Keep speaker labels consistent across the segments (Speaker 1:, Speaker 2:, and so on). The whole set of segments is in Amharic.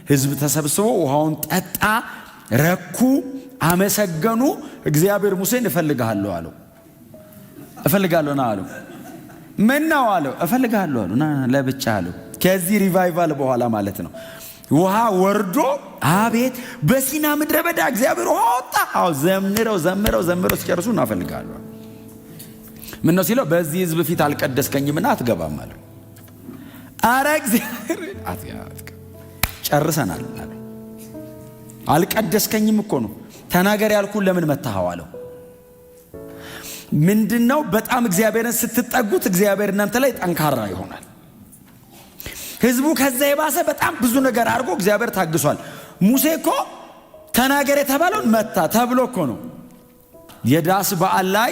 Speaker 1: ሕዝብ ተሰብስቦ ውሃውን ጠጣ፣ ረኩ፣ አመሰገኑ። እግዚአብሔር ሙሴን እፈልግሃለሁ አለው። እፈልግሃለሁ ና አለው። ምን ነው አለው? እፈልግሃለሁ አለው። ና ለብቻ አለው። ከዚህ ሪቫይቫል በኋላ ማለት ነው ውሃ ወርዶ አቤት በሲና ምድረ በዳ እግዚአብሔር ውሃ ወጣ። አዎ ዘምረው ሲጨርሱ እናፈልጋለሁ። ምን ነው ሲለው በዚህ ሕዝብ ፊት አልቀደስከኝምና አትገባም አለው። አረ እግዚአብሔር ጨርሰናል አለ። አልቀደስከኝም እኮ ነው ተናገር ያልኩን ለምን መታኸው አለው። ምንድነው? በጣም እግዚአብሔርን ስትጠጉት እግዚአብሔር እናንተ ላይ ጠንካራ ይሆናል። ሕዝቡ ከዛ የባሰ በጣም ብዙ ነገር አድርጎ እግዚአብሔር ታግሷል። ሙሴ እኮ ተናገር የተባለውን መታ ተብሎ እኮ ነው። የዳስ በዓል ላይ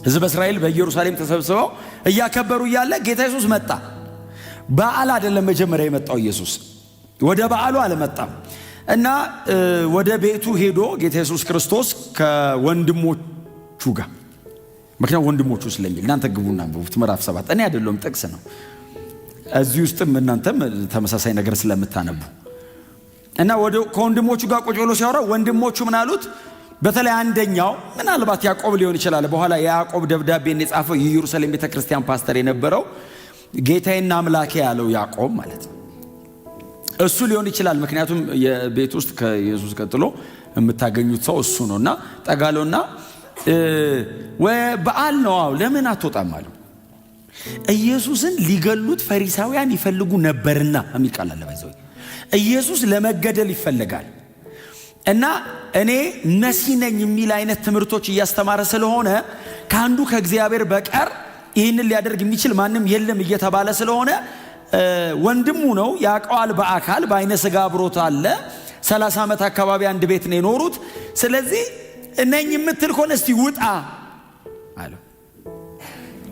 Speaker 1: ሕዝበ እስራኤል በኢየሩሳሌም ተሰብስበው እያከበሩ እያለ ጌታ ኢየሱስ መጣ። በዓል አይደለም መጀመሪያ የመጣው ኢየሱስ፣ ወደ በዓሉ አልመጣም። እና ወደ ቤቱ ሄዶ ጌታ ኢየሱስ ክርስቶስ ከወንድሞቹ ጋር ምክንያቱም ወንድሞቹ ስለሚል እናንተ ግቡና አንብቡት ምዕራፍ 7 እኔ አይደለም ጥቅስ ነው። እዚህ ውስጥም እናንተም ተመሳሳይ ነገር ስለምታነቡ እና ከወንድሞቹ ጋር ቁጭ ብሎ ሲያወራ ወንድሞቹ ምን አሉት? በተለይ አንደኛው ምናልባት ያዕቆብ ሊሆን ይችላል። በኋላ የያዕቆብ ደብዳቤን የጻፈው የኢየሩሳሌም ቤተክርስቲያን ፓስተር የነበረው ጌታዬና አምላኬ ያለው ያዕቆብ ማለት ነው። እሱ ሊሆን ይችላል። ምክንያቱም የቤት ውስጥ ከኢየሱስ ቀጥሎ የምታገኙት ሰው እሱ ነውና ጠጋሎና በዓል ነው ለምን አትወጣም አለው። ኢየሱስን ሊገሉት ፈሪሳውያን ይፈልጉ ነበርና የሚል ቃል አለ። ባይዘው ኢየሱስ ለመገደል ይፈልጋል እና እኔ መሲህ ነኝ የሚል አይነት ትምህርቶች እያስተማረ ስለሆነ ከአንዱ ከእግዚአብሔር በቀር ይህንን ሊያደርግ የሚችል ማንም የለም እየተባለ ስለሆነ ወንድሙ ነው ያውቀዋል። በአካል በአይነ ሥጋ አብሮት አለ። 30 ዓመት አካባቢ አንድ ቤት ነው የኖሩት። ስለዚህ እነኝ የምትል ከሆነ እስቲ ውጣ አለው።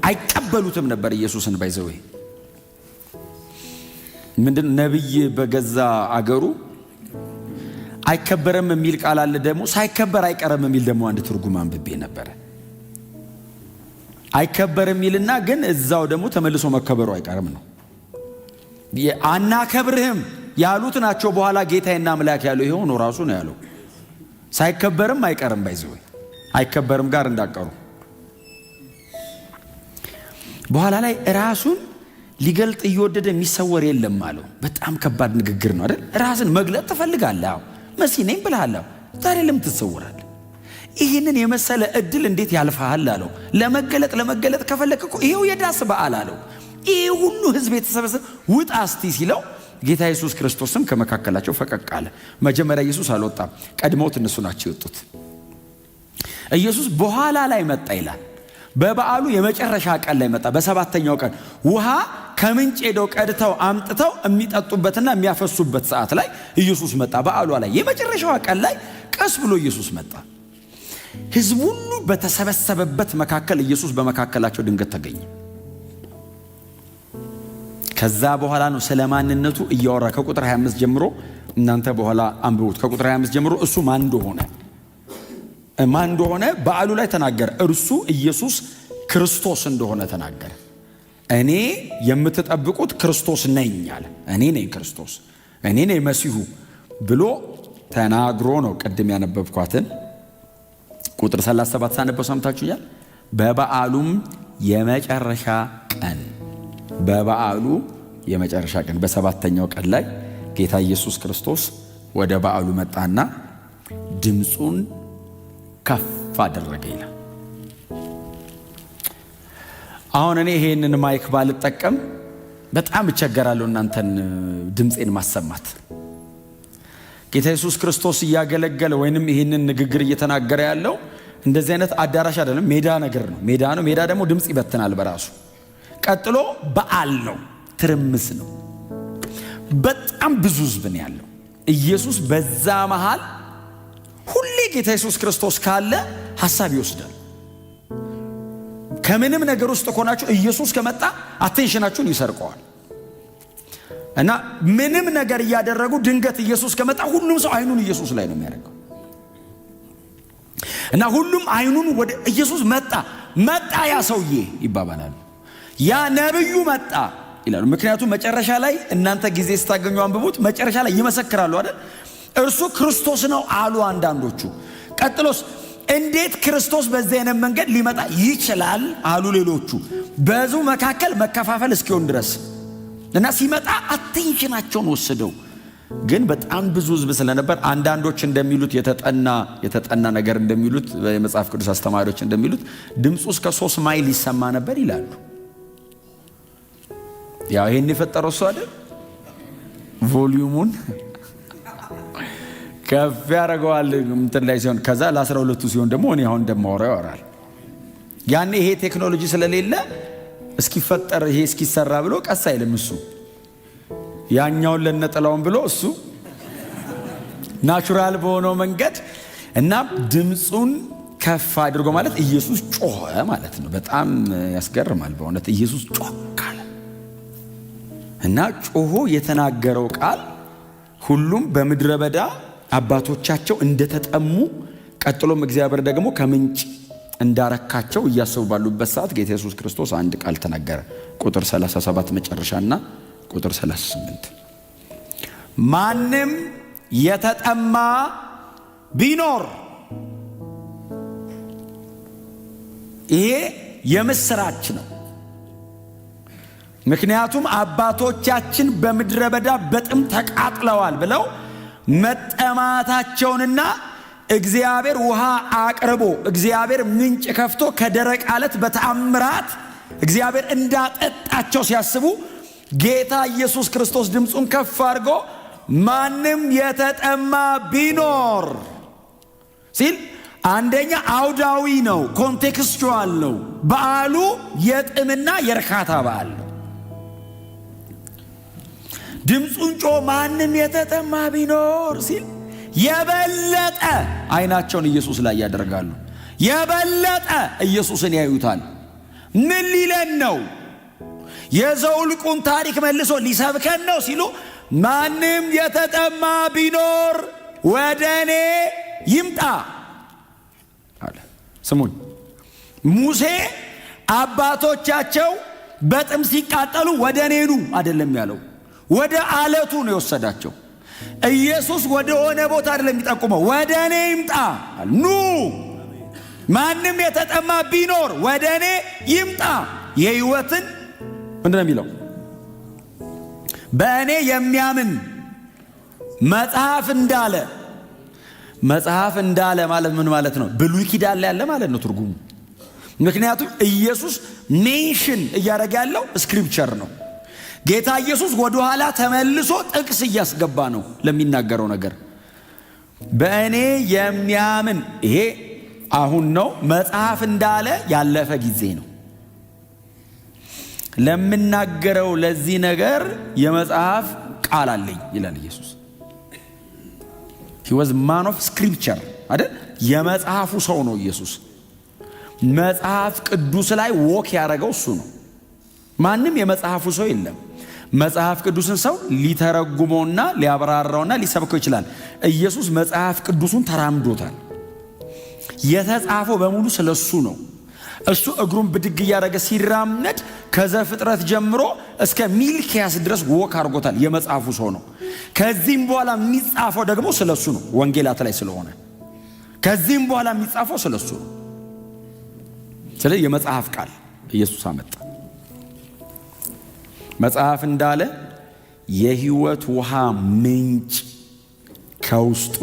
Speaker 1: አይቀበሉትም ነበር ኢየሱስን። ባይዘው ምንድን ነብይ በገዛ አገሩ አይከበረም የሚል ቃል አለ። ደግሞ ሳይከበር አይቀርም የሚል ደግሞ አንድ ትርጉም አንብቤ ነበር። አይከበርም የሚልና ግን እዛው ደግሞ ተመልሶ መከበሩ አይቀርም ነው። አናከብርህም ያሉት ናቸው በኋላ ጌታዬና አምላኬ ያለው ይሄው ነው ራሱ ነው ያለው። ሳይከበርም አይቀርም። ባይዘው አይከበርም ጋር እንዳቀሩ በኋላ ላይ ራሱን ሊገልጥ እየወደደ የሚሰወር የለም አለው። በጣም ከባድ ንግግር ነው አይደል? ራስን መግለጥ ትፈልጋለህ? አዎ መሲህ ነኝ ብለሃል። ዛሬ ለምን ትሰወራለህ? ይህንን የመሰለ እድል እንዴት ያልፋል አለው። ለመገለጥ ከፈለክ እኮ ይሄው የዳስ በዓል አለው። ይሄ ሁሉ ህዝብ የተሰበሰበ ውጣ እስቲ ሲለው ጌታ ኢየሱስ ክርስቶስም ከመካከላቸው ፈቀቅ አለ። መጀመሪያ ኢየሱስ አልወጣም፣ ቀድሞት እነሱ ናቸው የወጡት። ኢየሱስ በኋላ ላይ መጣ ይላል። በበዓሉ የመጨረሻ ቀን ላይ መጣ። በሰባተኛው ቀን ውሃ ከምንጭ ሄደው ቀድተው አምጥተው የሚጠጡበትና የሚያፈሱበት ሰዓት ላይ ኢየሱስ መጣ። በዓሉ ላይ የመጨረሻዋ ቀን ላይ ቀስ ብሎ ኢየሱስ መጣ። ህዝብ ሁሉ በተሰበሰበበት መካከል ኢየሱስ በመካከላቸው ድንገት ተገኘ። ከዛ በኋላ ነው ስለማንነቱ እያወራ ከቁጥር 25 ጀምሮ እናንተ በኋላ አንብቡት። ከቁጥር 25 ጀምሮ እሱ ማን እንደሆነ በዓሉ ላይ ተናገረ። እርሱ ኢየሱስ ክርስቶስ እንደሆነ ተናገረ። እኔ የምትጠብቁት ክርስቶስ ነኝ አለ። እኔ ነኝ ክርስቶስ፣ እኔ ነኝ መሲሁ ብሎ ተናግሮ ነው ቅድም ያነበብኳትን ቁጥር 37 ሳነበው ሰምታችሁኛል። በበዓሉም የመጨረሻ ቀን በሰባተኛው ቀን ላይ ጌታ ኢየሱስ ክርስቶስ ወደ በዓሉ መጣና ድምፁን ከፍ አደረገ ይላል። አሁን እኔ ይሄንን ማይክ ባልጠቀም በጣም እቸገራለሁ እናንተን ድምፄን ማሰማት። ጌታ ኢየሱስ ክርስቶስ እያገለገለ ወይንም ይሄንን ንግግር እየተናገረ ያለው እንደዚህ አይነት አዳራሽ አይደለም፣ ሜዳ ነገር ነው። ሜዳ ደግሞ ድምፅ ይበትናል በራሱ። ቀጥሎ በዓል ነው፣ ትርምስ ነው። በጣም ብዙ ህዝብ ነው ያለው። ኢየሱስ በዛ መሃል ሁሌ ጌታ ኢየሱስ ክርስቶስ ካለ ሐሳብ ይወስዳል። ከምንም ነገር ውስጥ ሆናችሁ ኢየሱስ ከመጣ አቴንሽናችሁን ይሰርቀዋል። እና ምንም ነገር እያደረጉ ድንገት ኢየሱስ ከመጣ ሁሉም ሰው አይኑን ኢየሱስ ላይ ነው የሚያደርገው። እና ሁሉም አይኑን ወደ ኢየሱስ መጣ ያ ሰውዬ ይባባላል። ያ ነብዩ መጣ ይላሉ። ምክንያቱም መጨረሻ ላይ እናንተ ጊዜ ስታገኙ አንብቡት፣ መጨረሻ ላይ ይመሰክራሉ አይደል? እርሱ ክርስቶስ ነው አሉ አንዳንዶቹ። ቀጥሎስ እንዴት ክርስቶስ በዚህ አይነት መንገድ ሊመጣ ይችላል አሉ ሌሎቹ። በሕዝቡ መካከል መከፋፈል እስኪሆን ድረስ እና ሲመጣ አቴንሽናቸውን ወሰደው። ግን በጣም ብዙ ሕዝብ ስለነበር አንዳንዶች እንደሚሉት የተጠና ነገር እንደሚሉት የመጽሐፍ ቅዱስ አስተማሪዎች እንደሚሉት ድምፁ እስከ 3 ማይል ይሰማ ነበር ይላሉ። ያው ይሄን የፈጠረው እሱ አይደል? ቮሊዩሙን ከፍ ያደርገዋል እንትን ላይ ሲሆን፣ ከዛ ለ12ቱ ሲሆን ደግሞ እኔ አሁን እንደማወራው ያወራል። ያኔ ይሄ ቴክኖሎጂ ስለሌለ እስኪፈጠር ይሄ እስኪሰራ ብሎ ቀስ አይልም እሱ። ያኛውን ለነጠላውን ብሎ እሱ ናቹራል በሆነው መንገድ እና ድምፁን ከፍ አድርጎ ማለት ኢየሱስ ጮኸ ማለት ነው። በጣም ያስገርማል በእውነት ኢየሱስ ጮኸ ካለ እና ጮሆ የተናገረው ቃል ሁሉም በምድረ በዳ አባቶቻቸው እንደተጠሙ ቀጥሎም እግዚአብሔር ደግሞ ከምንጭ እንዳረካቸው እያሰቡ ባሉበት ሰዓት ጌታ ኢየሱስ ክርስቶስ አንድ ቃል ተናገረ። ቁጥር 37 መጨረሻና ቁጥር 38 ማንም የተጠማ ቢኖር፣ ይሄ የምስራች ነው። ምክንያቱም አባቶቻችን በምድረ በዳ በጥም ተቃጥለዋል ብለው መጠማታቸውንና እግዚአብሔር ውሃ አቅርቦ እግዚአብሔር ምንጭ ከፍቶ ከደረቅ አለት በተአምራት እግዚአብሔር እንዳጠጣቸው ሲያስቡ ጌታ ኢየሱስ ክርስቶስ ድምፁን ከፍ አድርጎ ማንም የተጠማ ቢኖር ሲል አንደኛ አውዳዊ ነው፣ ኮንቴክስቹዋል ነው። በዓሉ የጥምና የእርካታ በዓል ነው። ድምፁን ጮ ማንም የተጠማ ቢኖር ሲል የበለጠ አይናቸውን ኢየሱስ ላይ ያደርጋሉ። የበለጠ ኢየሱስን ያዩታል። ምን ሊለን ነው? የዘውልቁን ታሪክ መልሶ ሊሰብከን ነው ሲሉ ማንም የተጠማ ቢኖር ወደ እኔ ይምጣ አለ። ስሙኝ፣ ሙሴ አባቶቻቸው በጥም ሲቃጠሉ ወደ እኔ ኑ አይደለም ያለው፣ ወደ አለቱ ነው የወሰዳቸው። ኢየሱስ ወደ ሆነ ቦታ አይደለም የሚጠቁመው፣ ወደ እኔ ይምጣ። ኑ ማንም የተጠማ ቢኖር ወደ እኔ ይምጣ። የሕይወትን ምንድን ነው የሚለው? በእኔ የሚያምን መጽሐፍ እንዳለ። መጽሐፍ እንዳለ ማለት ምን ማለት ነው? ብሉይ ኪዳን ላይ ያለ ማለት ነው ትርጉሙ። ምክንያቱም ኢየሱስ ሜንሽን እያደረገ ያለው ስክሪፕቸር ነው። ጌታ ኢየሱስ ወደ ኋላ ተመልሶ ጥቅስ እያስገባ ነው ለሚናገረው ነገር። በእኔ የሚያምን፣ ይሄ አሁን ነው። መጽሐፍ እንዳለ ያለፈ ጊዜ ነው። ለምናገረው ለዚህ ነገር የመጽሐፍ ቃል አለኝ ይላል ኢየሱስ። he was man of scripture አይደል? የመጽሐፉ ሰው ነው ኢየሱስ። መጽሐፍ ቅዱስ ላይ ወክ ያደረገው እሱ ነው። ማንም የመጽሐፉ ሰው የለም። መጽሐፍ ቅዱስን ሰው ሊተረጉመውና ሊያብራራውና ሊሰብከው ይችላል። ኢየሱስ መጽሐፍ ቅዱሱን ተራምዶታል። የተጻፈው በሙሉ ስለሱ ነው። እሱ እግሩን ብድግ እያደረገ ሲራመድ ከዘፍጥረት ጀምሮ እስከ ሚልኪያስ ድረስ ወክ አድርጎታል። የመጽሐፉ ሰው ነው። ከዚህም በኋላ የሚጻፈው ደግሞ ስለሱ ነው፣ ወንጌላት ላይ ስለሆነ ከዚህም በኋላ የሚጻፈው ስለሱ ነው። ስለዚህ የመጽሐፍ ቃል ኢየሱስ አመጣ። መጽሐፍ እንዳለ የሕይወት ውሃ ምንጭ ከውስጡ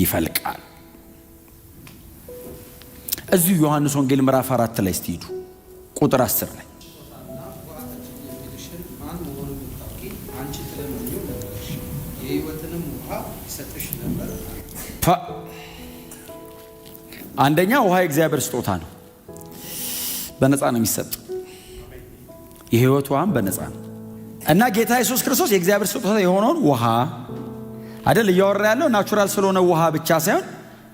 Speaker 1: ይፈልቃል። እዚሁ ዮሐንስ ወንጌል ምዕራፍ 4 ላይ ስትሄዱ ቁጥር 10 ላይ አንደኛ ውሃ የእግዚአብሔር ስጦታ ነው። በነፃ ነው የሚሰጥ። የሕይወት ውሃም በነፃ ነው እና ጌታ ኢየሱስ ክርስቶስ የእግዚአብሔር ስጦታ የሆነውን ውሃ አይደል እያወራ ያለው። ናቹራል ስለሆነ ውሃ ብቻ ሳይሆን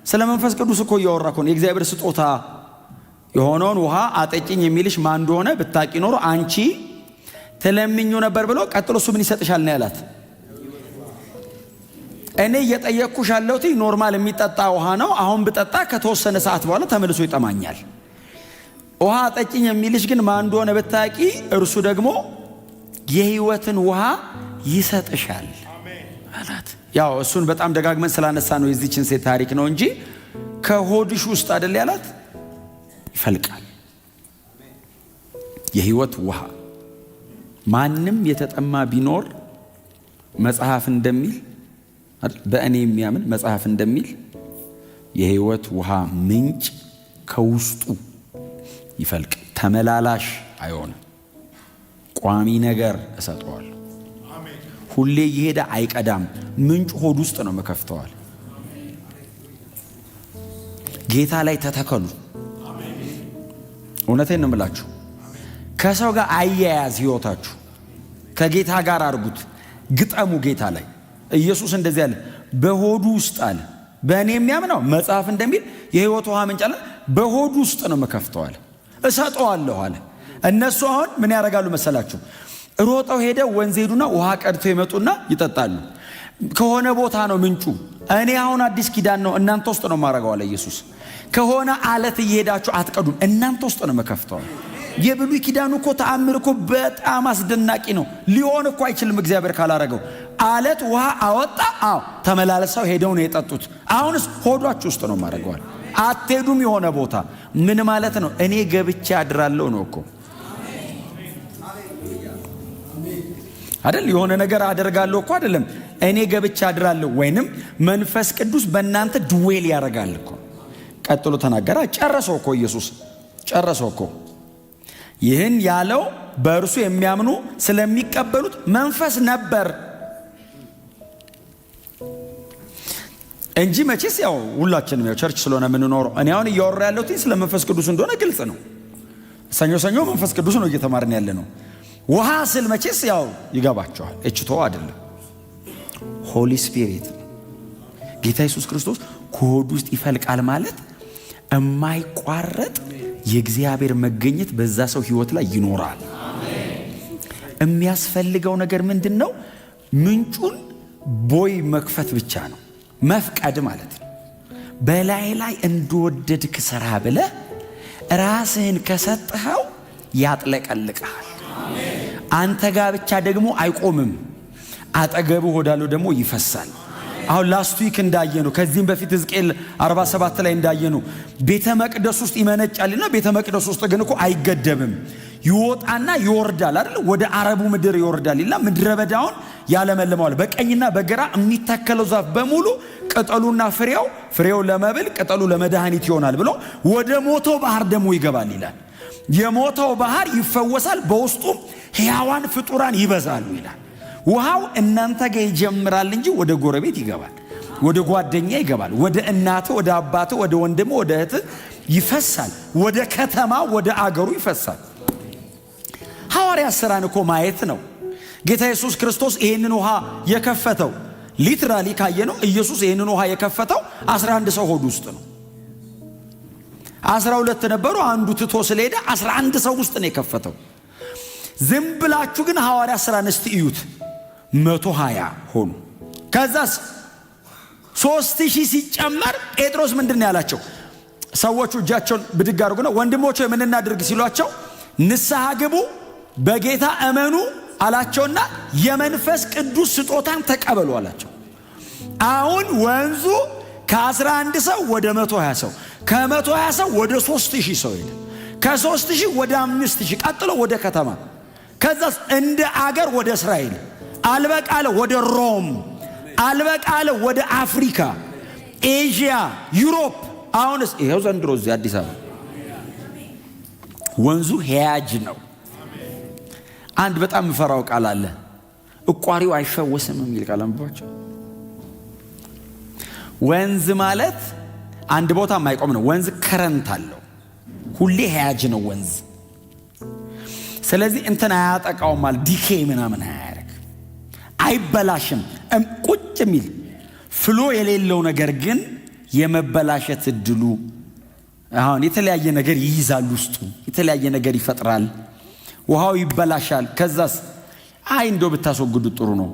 Speaker 1: ስለ መንፈስ ቅዱስ እኮ እያወራ እኮ ነው። የእግዚአብሔር ስጦታ የሆነውን ውሃ አጠጪኝ የሚልሽ ማን እንደሆነ ብታቂ ኖሮ አንቺ ትለምኙ ነበር ብሎ ቀጥሎ እሱ ምን ይሰጥሻል ነው ያላት። እኔ እየጠየቅኩሽ ያለሁት ኖርማል የሚጠጣ ውሃ ነው። አሁን ብጠጣ ከተወሰነ ሰዓት በኋላ ተመልሶ ይጠማኛል። ውሃ አጠጪኝ የሚልሽ ግን ማን እንደሆነ ብታቂ እርሱ ደግሞ የሕይወትን ውሃ ይሰጥሻል አላት። ያው እሱን በጣም ደጋግመን ስላነሳ ነው የዚህችን ሴት ታሪክ ነው እንጂ ከሆድሽ ውስጥ አይደል ያላት ይፈልቃል የሕይወት ውሃ። ማንም የተጠማ ቢኖር መጽሐፍ እንደሚል በእኔ የሚያምን መጽሐፍ እንደሚል የሕይወት ውሃ ምንጭ ከውስጡ ይፈልቅ። ተመላላሽ አይሆንም። ቋሚ ነገር እሰጠዋለሁ። ሁሌ እየሄደ አይቀዳም። ምንጭ ሆድ ውስጥ ነው መከፍተዋል። ጌታ ላይ ተተከሉ። እውነቴን ነው የምላችሁ። ከሰው ጋር አያያዝ ሕይወታችሁ ከጌታ ጋር አድርጉት። ግጠሙ ጌታ ላይ። ኢየሱስ እንደዚህ አለ፣ በሆዱ ውስጥ አለ በእኔ የሚያምነው መጽሐፍ እንደሚል የሕይወት ውሃ ምንጭ አለ በሆዱ ውስጥ ነው መከፍተዋል፣ እሰጠዋለሁ አለ። እነሱ አሁን ምን ያደርጋሉ መሰላችሁ? ሮጠው ሄደው ወንዝ ሄዱና ውሃ ቀድተው ይመጡና ይጠጣሉ። ከሆነ ቦታ ነው ምንጩ። እኔ አሁን አዲስ ኪዳን ነው እናንተ ውስጥ ነው ማረጋው አለ ኢየሱስ። ከሆነ አለት እየሄዳችሁ አትቀዱም፣ እናንተ ውስጥ ነው መከፍተዋል። የብሉይ ኪዳኑ እኮ ተአምር እኮ በጣም አስደናቂ ነው። ሊሆን እኮ አይችልም እግዚአብሔር ካላረገው። አለት ውሃ አወጣ። አዎ ተመላለሰው ሄደው ነው የጠጡት። አሁንስ ሆዷችሁ ውስጥ ነው ማረጋዋል። አትሄዱም የሆነ ቦታ። ምን ማለት ነው? እኔ ገብቼ አድራለሁ ነው እኮ አይደል? የሆነ ነገር አደርጋለሁ እኮ አይደለም። እኔ ገብቼ አድራለሁ ወይንም መንፈስ ቅዱስ በእናንተ ድዌል ያደርጋል እኮ። ቀጥሎ ተናገራ። ጨረሰው እኮ ኢየሱስ ጨረሰው እኮ። ይህን ያለው በእርሱ የሚያምኑ ስለሚቀበሉት መንፈስ ነበር እንጂ መቼስ ያው ሁላችንም ያው ቸርች ስለሆነ የምንኖረው እኔ አሁን እያወራ ያለሁት ስለ መንፈስ ቅዱስ እንደሆነ ግልጽ ነው። ሰኞ ሰኞ መንፈስ ቅዱስ ነው እየተማርን ያለ ነው። ውሃ ስል መቼስ ያው ይገባቸዋል። እችቶ አይደለም ሆሊ ስፒሪት ጌታ ኢየሱስ ክርስቶስ ከሆዱ ውስጥ ይፈልቃል ማለት የማይቋረጥ የእግዚአብሔር መገኘት በዛ ሰው ህይወት ላይ ይኖራል። የሚያስፈልገው ነገር ምንድነው? ምንጩን ቦይ መክፈት ብቻ ነው። መፍቀድ ማለት ነው። በላይ ላይ እንደወደድክ ስራ ብለ ራስህን ከሰጠኸው ያጥለቀልቃል። አንተ ጋር ብቻ ደግሞ አይቆምም። አጠገቡ ወዳለው ደግሞ ይፈሳል። አሁን ላስት ዊክ እንዳየነው ከዚህም በፊት ሕዝቅኤል 47 ላይ እንዳየነው ቤተ መቅደስ ውስጥ ይመነጫልና ቤተ መቅደስ ውስጥ ግን እኮ አይገደብም። ይወጣና ይወርዳል አይደል? ወደ አረቡ ምድር ይወርዳል ይላል። ምድረ በዳውን ያለመልመዋል። በቀኝና በግራ የሚተከለው ዛፍ በሙሉ ቅጠሉና ፍሬው ለመብል ቅጠሉ ለመድኃኒት ይሆናል ብሎ ወደ ሞተው ባህር ደግሞ ይገባል ይላል። የሞተው ባህር ይፈወሳል፣ በውስጡም ሕያዋን ፍጡራን ይበዛሉ ይላል። ውሃው እናንተ ጋር ይጀምራል እንጂ ወደ ጎረቤት ይገባል፣ ወደ ጓደኛ ይገባል፣ ወደ እናት፣ ወደ አባት፣ ወደ ወንድም፣ ወደ እህት ይፈሳል፣ ወደ ከተማ፣ ወደ አገሩ ይፈሳል። ሐዋርያት ሥራን እኮ ማየት ነው። ጌታ ኢየሱስ ክርስቶስ ይህንን ውሃ የከፈተው ሊትራሊ ካየነው ኢየሱስ ይህንን ውሃ የከፈተው 11 ሰው ሆድ ውስጥ ነው። 12 ነበሩ፣ አንዱ ትቶ ስለሄደ 11 ሰው ውስጥ ነው የከፈተው። ዝም ብላችሁ ግን ሐዋርያት ሥራን እስቲ እዩት። 120 ሆኑ። ከዛስ 3000 ሲጨመር ጴጥሮስ ምንድን ያላቸው? ሰዎቹ እጃቸውን ብድግ አድርጉ ነው ወንድሞች ምን እናድርግ ሲሏቸው ንስሐ ግቡ በጌታ እመኑ አላቸውና የመንፈስ ቅዱስ ስጦታን ተቀበሉ አላቸው። አሁን ወንዙ ከ11 ሰው ወደ 120 ሰው፣ ከ120 ሰው ወደ 3000 ሰው ሄደ። ከ3000 ወደ 5000 ቀጥሎ ወደ ከተማ፣ ከዛስ እንደ አገር ወደ እስራኤል አልበቃለ ወደ ሮም አልበቃለ ወደ አፍሪካ፣ ኤዥያ፣ ዩሮፕ። አሁንስ ይሄው ዘንድሮ እዚህ አዲስ አበባ ወንዙ ሄያጅ ነው። አንድ በጣም ምፈራው ቃል አለ፣ እቋሪው አይፈወስም የሚል ቃል አንባቸው። ወንዝ ማለት አንድ ቦታ የማይቆም ነው። ወንዝ ከረንት አለው፣ ሁሌ ሄያጅ ነው ወንዝ። ስለዚህ እንትን አያጠቃውም ማለት ዲኬ ምናምን አያረግ፣ አይበላሽም። ቁጭ የሚል ፍሎ የሌለው ነገር ግን የመበላሸት እድሉ አሁን የተለያየ ነገር ይይዛል፣ ውስጡ የተለያየ ነገር ይፈጥራል። ውሃው ይበላሻል። ከዛስ እንደው ብታስወግዱት ጥሩ ነው።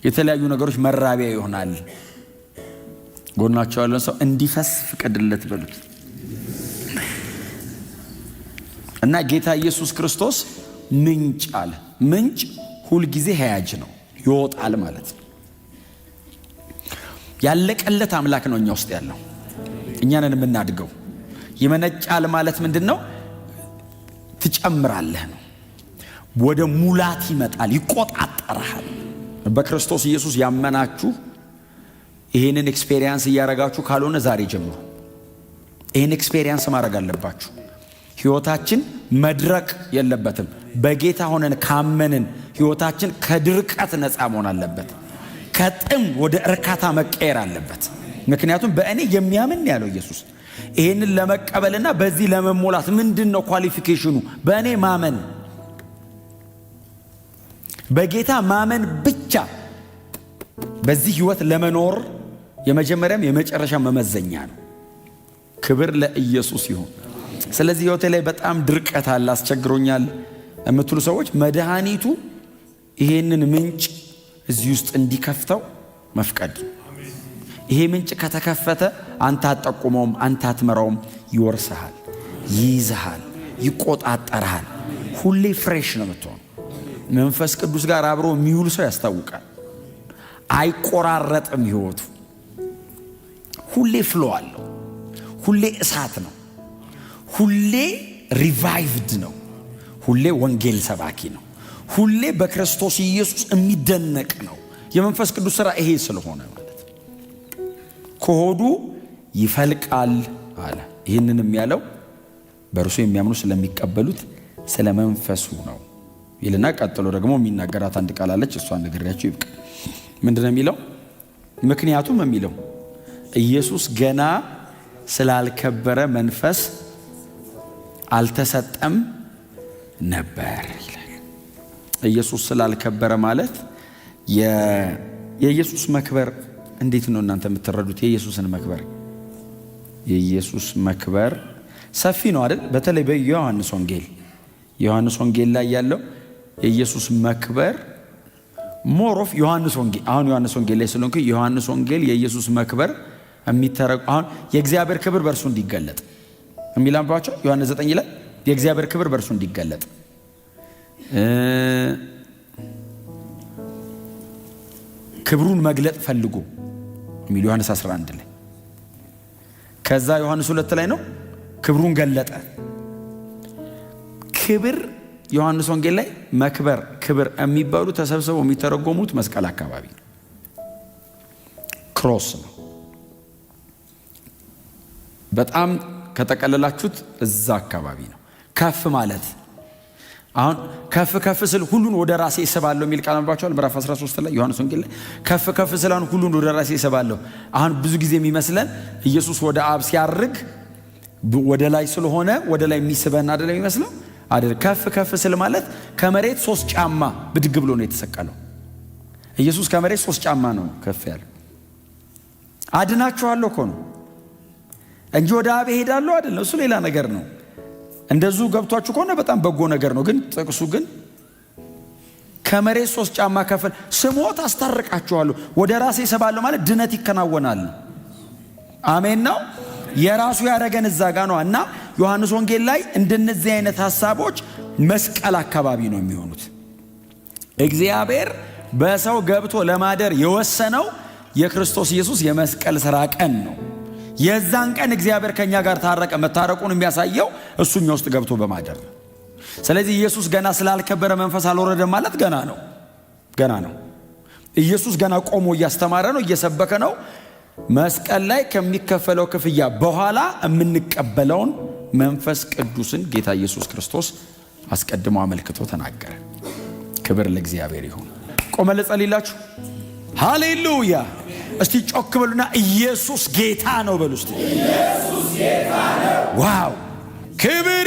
Speaker 1: የተለያዩ ነገሮች መራቢያ ይሆናል። ጎናቸው ያለን ሰው እንዲፈስ ፍቀድለት በሉት። እና ጌታ ኢየሱስ ክርስቶስ ምንጭ አለ። ምንጭ ሁልጊዜ ሕያጅ ነው፣ ይወጣል ማለት ነው። ያለቀለት አምላክ ነው እኛ ውስጥ ያለው፣ እኛንን የምናድገው። ይመነጫል ማለት ምንድን ነው? ትጨምራለህ ነው። ወደ ሙላት ይመጣል፣ ይቆጣጠራል። በክርስቶስ ኢየሱስ ያመናችሁ ይህንን ኤክስፔሪየንስ እያረጋችሁ ካልሆነ ዛሬ ጀምሩ ይህን ኤክስፔሪየንስ ማድረግ አለባችሁ። ሕይወታችን መድረቅ የለበትም። በጌታ ሆነን ካመንን ሕይወታችን ከድርቀት ነፃ መሆን አለበት። ከጥም ወደ እርካታ መቀየር አለበት። ምክንያቱም በእኔ የሚያምን ያለው ኢየሱስ። ይህንን ለመቀበልና በዚህ ለመሞላት ምንድን ነው ኳሊፊኬሽኑ? በእኔ ማመን፣ በጌታ ማመን ብቻ በዚህ ሕይወት ለመኖር የመጀመሪያም የመጨረሻ መመዘኛ ነው። ክብር ለኢየሱስ ይሁን። ስለዚህ ሕይወቴ ላይ በጣም ድርቀት አለ፣ አስቸግሮኛል የምትሉ ሰዎች መድኃኒቱ ይሄንን ምንጭ እዚህ ውስጥ እንዲከፍተው መፍቀድ። ይሄ ምንጭ ከተከፈተ አንተ አትጠቁመውም፣ አንተ አትመራውም፣ ይወርስሃል፣ ይይዝሃል፣ ይቆጣጠርሃል። ሁሌ ፍሬሽ ነው የምትሆን። መንፈስ ቅዱስ ጋር አብሮ የሚውል ሰው ያስታውቃል። አይቆራረጥም ሕይወቱ። ሁሌ ፍሎ አለው። ሁሌ እሳት ነው። ሁሌ ሪቫይቭድ ነው። ሁሌ ወንጌል ሰባኪ ነው። ሁሌ በክርስቶስ ኢየሱስ የሚደነቅ ነው። የመንፈስ ቅዱስ ሥራ ይሄ ስለሆነ ማለት ነው። ከሆዱ ይፈልቃል አለ። ይህንንም ያለው በእርሱ የሚያምኑ ስለሚቀበሉት ስለ መንፈሱ ነው ይልና ቀጥሎ ደግሞ የሚናገራት አንድ ቃል አለች። እሷን ነግሬያችሁ ይብቃ። ምንድነው የሚለው? ምክንያቱም የሚለው ኢየሱስ ገና ስላልከበረ መንፈስ አልተሰጠም ነበር ይላል። ኢየሱስ ስላልከበረ ማለት የኢየሱስ መክበር እንዴት ነው እናንተ የምትረዱት? የኢየሱስን መክበር የኢየሱስ መክበር ሰፊ ነው አይደል? በተለይ በዮሐንስ ወንጌል ላይ ያለው የኢየሱስ መክበር ሞሮፍ ዮሐንስ ወንጌል። አሁን ዮሐንስ ወንጌል ላይ ስለሆንኩ ዮሐንስ ወንጌል የኢየሱስ መክበር የሚተረቁ አሁን የእግዚአብሔር ክብር በእርሱ እንዲገለጥ የሚላምባቸው ዮሐንስ 9 ላይ የእግዚአብሔር ክብር በእርሱ እንዲገለጥ ክብሩን መግለጥ ፈልጎ የሚል ዮሐንስ 11 ላይ። ከዛ ዮሐንስ 2 ላይ ነው ክብሩን ገለጠ። ክብር ዮሐንስ ወንጌል ላይ መክበር፣ ክብር የሚባሉ ተሰብስበው የሚተረጎሙት መስቀል አካባቢ ነው። ክሮስ ነው። በጣም ከተቀለላችሁት እዛ አካባቢ ነው። ከፍ ማለት አሁን ከፍ ስል ሁሉን ወደ ራሴ እሰባለሁ የሚል ቃል አንባችኋል። ምዕራፍ 13 ላይ ዮሐንስ ወንጌል ላይ ከፍ ስል አሁን ሁሉን ወደ ራሴ እሰባለሁ። አሁን ብዙ ጊዜ የሚመስለን ኢየሱስ ወደ አብ ሲያርግ ወደ ላይ ስለሆነ ወደ ላይ የሚስበን አይደለም የሚመስለው አይደል? ከፍ ስል ማለት ከመሬት 3 ጫማ ብድግ ብሎ ነው የተሰቀለው። ኢየሱስ ከመሬት 3 ጫማ ነው ከፍ ያለው። አድናችኋለሁ እኮ ነው እንጂ ወደ አብ እሄዳለሁ አይደለም። እሱ ሌላ ነገር ነው። እንደዚሁ ገብቷችሁ ከሆነ በጣም በጎ ነገር ነው። ግን ጥቅሱ ግን ከመሬት 3 ጫማ ከፍል ስሞት አስታርቃችኋለሁ ወደ ራሴ እሰባለሁ ማለት ድነት ይከናወናል። አሜን ነው። የራሱ ያደረገን እዛ ጋ ነው። እና ዮሐንስ ወንጌል ላይ እንደነዚህ አይነት ሐሳቦች መስቀል አካባቢ ነው የሚሆኑት። እግዚአብሔር በሰው ገብቶ ለማደር የወሰነው የክርስቶስ ኢየሱስ የመስቀል ሥራ ቀን ነው። የዛን ቀን እግዚአብሔር ከኛ ጋር ታረቀ። መታረቁን የሚያሳየው እሱኛ ውስጥ ገብቶ በማደር ነው። ስለዚህ ኢየሱስ ገና ስላልከበረ መንፈስ አልወረደም ማለት ገና ነው። ኢየሱስ ገና ቆሞ እያስተማረ ነው፣ እየሰበከ ነው። መስቀል ላይ ከሚከፈለው ክፍያ በኋላ የምንቀበለውን መንፈስ ቅዱስን ጌታ ኢየሱስ ክርስቶስ አስቀድሞ አመልክቶ ተናገረ። ክብር ለእግዚአብሔር ይሁን። ቆመ ልጸልይላችሁ። ሃሌሉያ። እስቲ ጮክ በሉና ኢየሱስ ጌታ ነው በሉ። እስቲ ኢየሱስ ጌታ ነው። ዋው! ክብር